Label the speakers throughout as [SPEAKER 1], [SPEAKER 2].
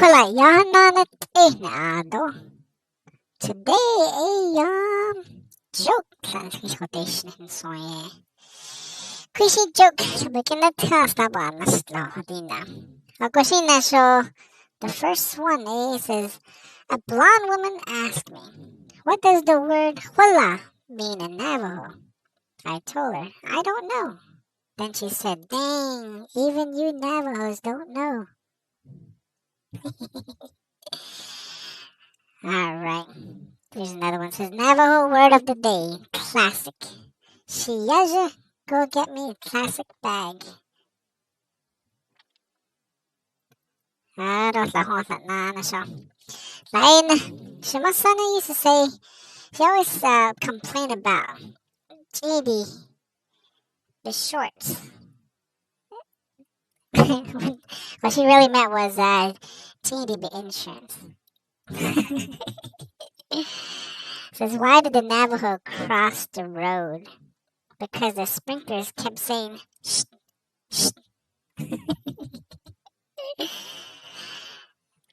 [SPEAKER 1] pala, yahanan na ado. Today, joke transportation so Quishy joke sabihin na taba nasla dina. Ako sina so the first one is a blonde woman asked me, what does the word hola mean in Navajo? I told her, I don't know. Then she said, dang, even you Navajos don't know. Alright. Here's another one. It says Navajo word of the day. Classic. Shiyaja, go get me a classic bag. I don't know that na siya. Lain, she must used to say, she always complain about JD, the shorts. What she really meant was JD, the insurance. Says, why did the Navajo cross the road? Because the sprinklers kept saying, shh, shh.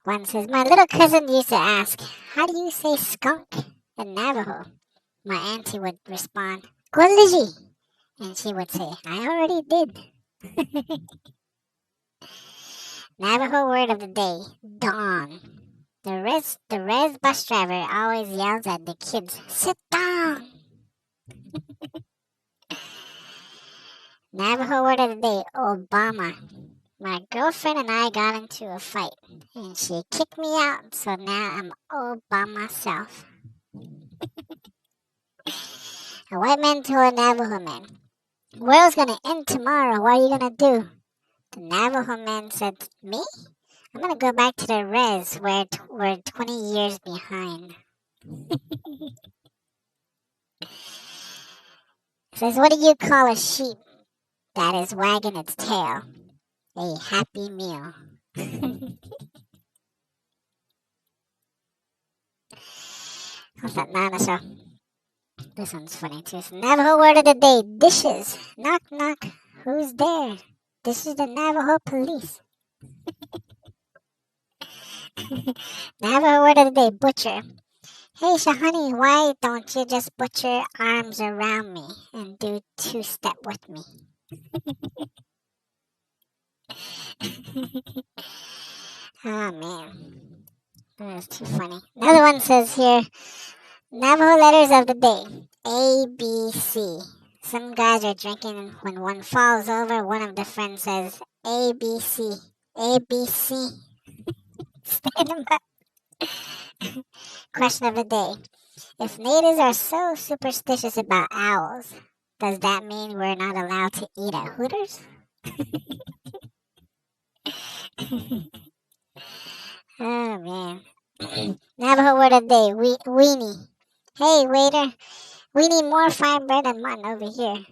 [SPEAKER 1] One says, my little cousin used to ask, how do you say skunk in Navajo? My auntie would respond, Gwaliji. And she would say, I already did. Navajo word of the day, dawn. The res bus driver always yells at the kids, sit down. Navajo word of the day, Obama. My girlfriend and I got into a fight, and she kicked me out, so now I'm all by myself. A white man told a Navajo man, world's gonna end tomorrow, what are you gonna do? The Navajo man said, me? I'm gonna go back to the res where we're 20 years behind. Says, what do you call a sheep that is wagging its tail? A happy meal. What's that dinosaur? This one's funny too. So Navajo word of the day, dishes. Knock knock. Who's there? This is the Navajo police. Navajo word of the day, butcher. Hey Shahani, why don't you just put your arms around me and do two-step with me? Oh man, that was too funny. Another one says here, Navajo letters of the day, A, B, C. Some guys are drinking when one falls over, one of the friends says, A, B, C, A, B, C. Stand them up. Question of the day. If natives are so superstitious about owls, does that mean we're not allowed to eat at Hooters? Oh man. Navajo word of the day, weenie. Hey waiter, we need more fine bread and mutton over here.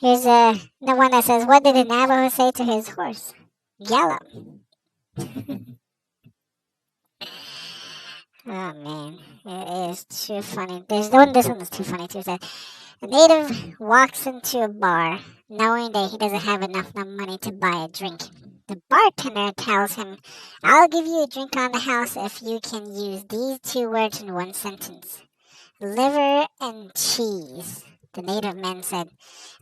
[SPEAKER 1] Here's the one that says, what did the Navajo say to his horse? Gallop. Oh man, it is too funny. This one is too funny too. A native walks into a bar knowing that he doesn't have enough money to buy a drink. The bartender tells him, I'll give you a drink on the house if you can use these two words in one sentence. Liver and cheese. The native man said,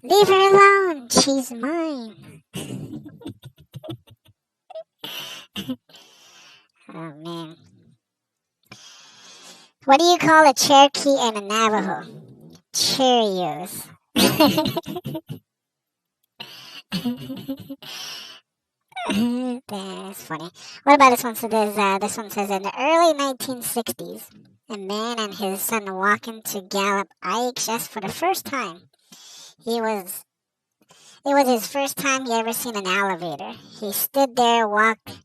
[SPEAKER 1] leave her alone, she's mine. Oh man. What do you call a Cherokee and a Navajo? Cheerios. That's funny. What about this one? So this one says, in the early 1960s, a man and his son walk into Gallup IHS for the first time. It was his first time he ever seen an elevator. He stood there, walking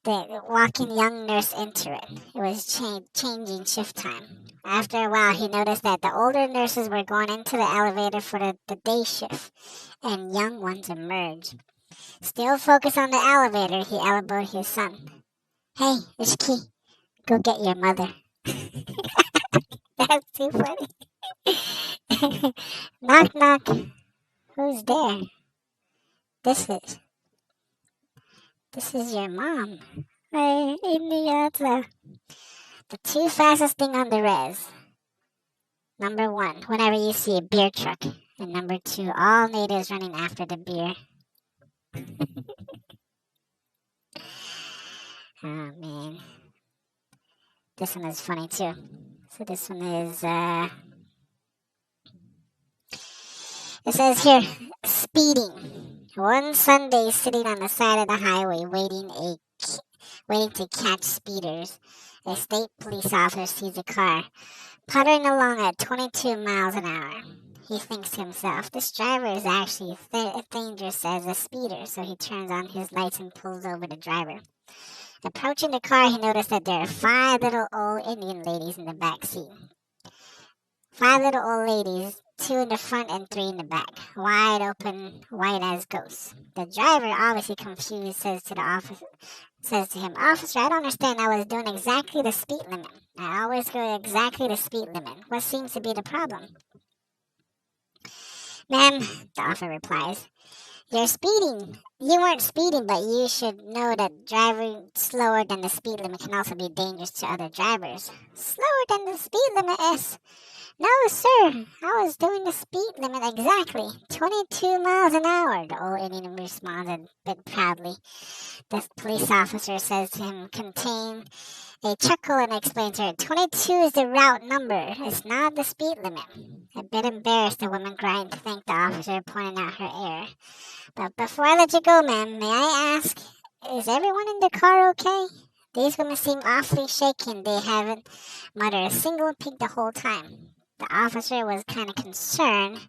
[SPEAKER 1] young nurse into it. It was changing shift time. After a while, he noticed that the older nurses were going into the elevator for the day shift, and young ones emerged. Still focused on the elevator, he elbowed his son. Hey, Ishki, go get your mother. That's too funny. Knock, knock. Who's there? This is. This is your mom. The two fastest thing on the res. Number one, whenever you see a beer truck. And number two, all natives running after the beer. Oh, man. This one is funny, too. So this one is, it says here, speeding. One Sunday, sitting on the side of the highway, waiting to catch speeders, a state police officer sees a car puttering along at 22 miles an hour. He thinks to himself, this driver is actually dangerous as a speeder, so he turns on his lights and pulls over the driver. Approaching the car, he noticed that there are 5 little old Indian ladies in the back seat. 5 little old ladies, 2 in the front and 3 in the back, wide open, white as ghosts. The driver, obviously confused, says to him, Officer, I don't understand. I was doing exactly the speed limit. I always go exactly the speed limit. What seems to be the problem? Ma'am, the officer replies, you're speeding. You weren't speeding, but you should know that driving slower than the speed limit can also be dangerous to other drivers. Slower than the speed limit is? No, sir. I was doing the speed limit exactly. 22 miles an hour, the old Indian responded a bit proudly. The police officer says to him, contain a chuckle and explains to her, 22 is the route number. It's not the speed limit. A bit embarrassed, the woman cried to thank the officer, pointing out her error. But before I let you go, ma'am, may I ask, is everyone in the car okay? These women seem awfully shaken. They haven't muttered a single peep the whole time. The officer was kind of concerned.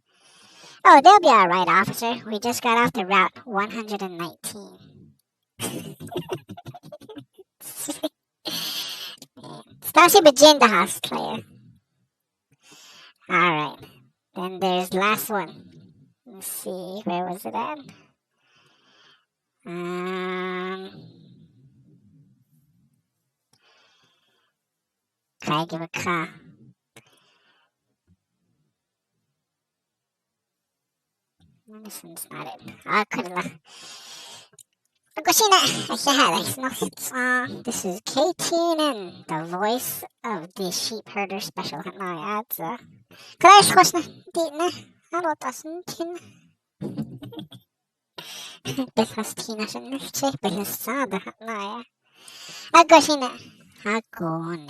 [SPEAKER 1] Oh, they'll be all right, officer. We just got off the route 119. Starship Agenda House, Claire. Alright. Then there's last one. Let's see, where was it at? Try to give a call. This one's not it. This is KTNN, the voice of the sheep herder special. Clash was na Tina. Hallo, das ein Tina. Behas Tina siya behas sada. Agosina. Agone.